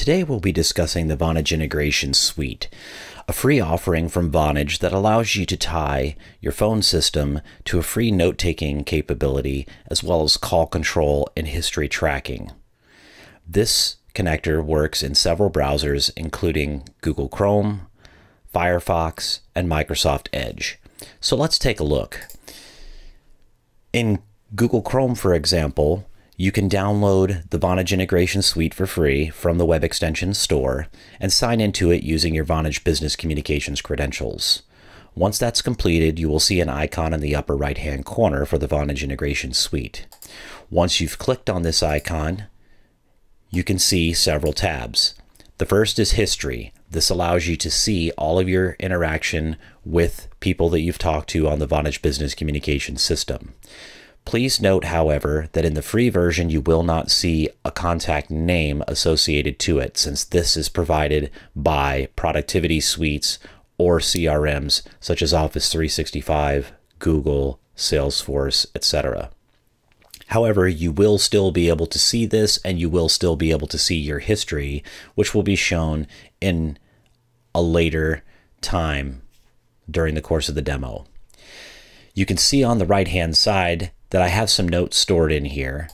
Today we'll be discussing the Vonage Integration Suite, a free offering from Vonage that allows you to tie your phone system to a free note-taking capability as well as call control and history tracking. This connector works in several browsers including Google Chrome, Firefox, and Microsoft Edge. So let's take a look. In Google Chrome, for example, you can download the Vonage Integration Suite for free from the Web Extension Store and sign into it using your Vonage Business Communications credentials. Once that's completed, you will see an icon in the upper right-hand corner for the Vonage Integration Suite. Once you've clicked on this icon, you can see several tabs. The first is History. This allows you to see all of your interaction with people that you've talked to on the Vonage Business Communications system. Please note, however, that in the free version you will not see a contact name associated to it, since this is provided by productivity suites or CRMs such as Office 365, Google, Salesforce, etc. However, you will still be able to see this, and you will still be able to see your history, which will be shown in a later time during the course of the demo. You can see on the right-hand side that I have some notes stored in here,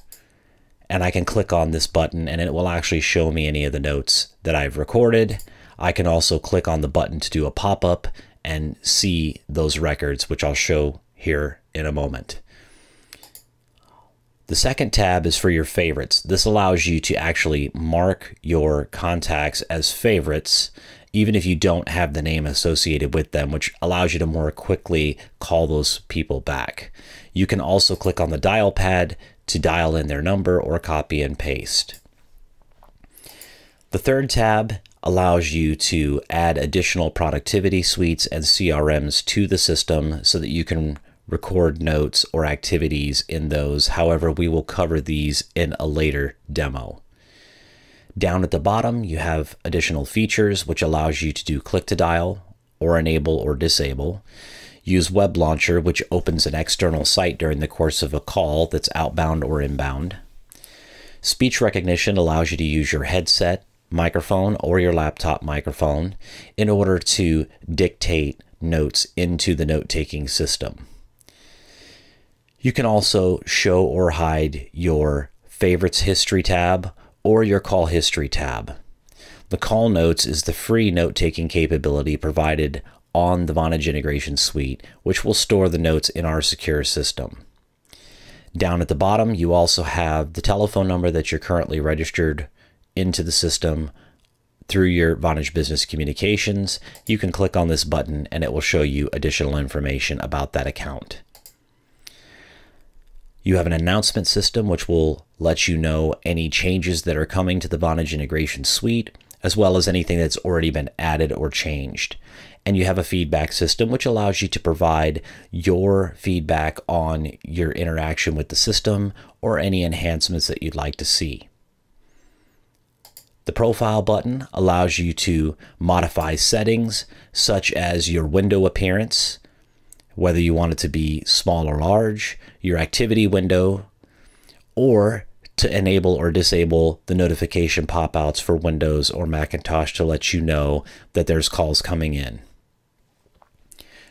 and I can click on this button and it will actually show me any of the notes that I've recorded. I can also click on the button to do a pop-up and see those records, which I'll show here in a moment. The second tab is for your favorites. This allows you to actually mark your contacts as favorites even if you don't have the name associated with them, which allows you to more quickly call those people back. You can also click on the dial pad to dial in their number or copy and paste. The third tab allows you to add additional productivity suites and CRMs to the system so that you can record notes or activities in those. However, we will cover these in a later demo. Down at the bottom, you have additional features which allows you to do click to dial or enable or disable. Use Web Launcher, which opens an external site during the course of a call that's outbound or inbound. Speech recognition allows you to use your headset, microphone, or your laptop microphone in order to dictate notes into the note-taking system. You can also show or hide your favorites history tab or your call history tab. The call notes is the free note-taking capability provided on the Vonage Integration Suite, which will store the notes in our secure system. Down at the bottom, you also have the telephone number that you're currently registered into the system through your Vonage Business Communications. You can click on this button and it will show you additional information about that account. You have an announcement system which will let you know any changes that are coming to the Vonage Integration Suite, as well as anything that's already been added or changed. And you have a feedback system which allows you to provide your feedback on your interaction with the system or any enhancements that you'd like to see. The profile button allows you to modify settings such as your window appearance, whether you want it to be small or large, your activity window, or to enable or disable the notification pop-outs for Windows or Macintosh to let you know that there's calls coming in.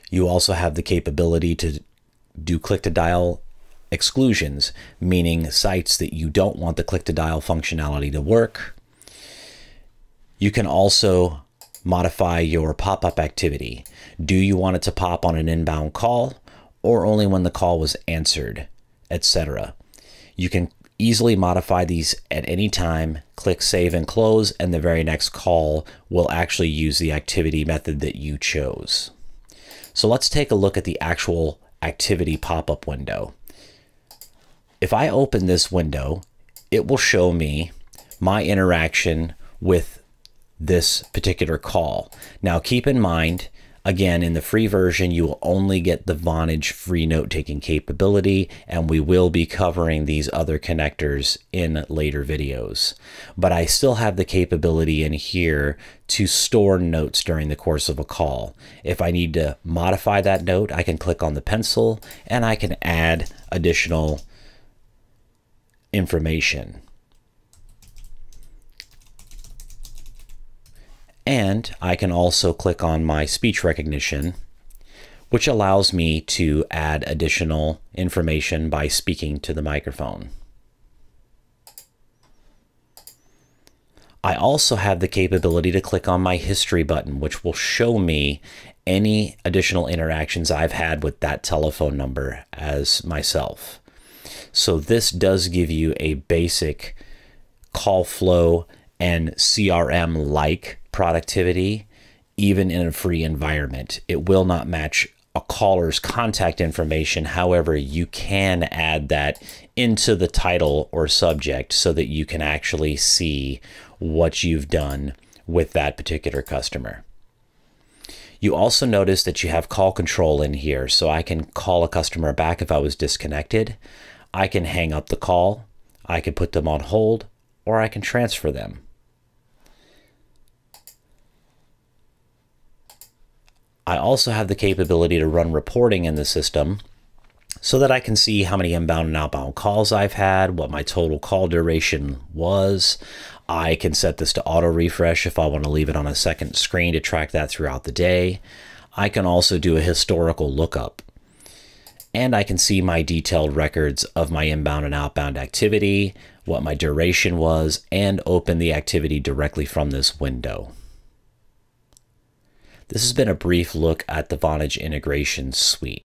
You also have the capability to do click-to-dial exclusions, meaning sites that you don't want the click-to-dial functionality to work. You can also modify your pop-up activity. Do you want it to pop on an inbound call or only when the call was answered, etc. You can easily modify these at any time. Click Save and Close, and the very next call will actually use the activity method that you chose. So let's take a look at the actual activity pop-up window. If I open this window, it will show me my interaction with this particular call. Now keep in mind, again, in the free version, you will only get the Vonage free note-taking capability, and we will be covering these other connectors in later videos. But I still have the capability in here to store notes during the course of a call. If I need to modify that note, I can click on the pencil and I can add additional information. And I can also click on my speech recognition, which allows me to add additional information by speaking to the microphone. I also have the capability to click on my history button, which will show me any additional interactions I've had with that telephone number as myself. So this does give you a basic call flow and CRM-like productivity, even in a free environment. It will not match a caller's contact information. However, you can add that into the title or subject so that you can actually see what you've done with that particular customer. You also notice that you have call control in here, so I can call a customer back if I was disconnected. I can hang up the call, I can put them on hold, or I can transfer them. I also have the capability to run reporting in the system so that I can see how many inbound and outbound calls I've had, what my total call duration was. I can set this to auto refresh if I want to leave it on a second screen to track that throughout the day. I can also do a historical lookup. And I can see my detailed records of my inbound and outbound activity, what my duration was, and open the activity directly from this window. This has been a brief look at the Vonage Integration Suite.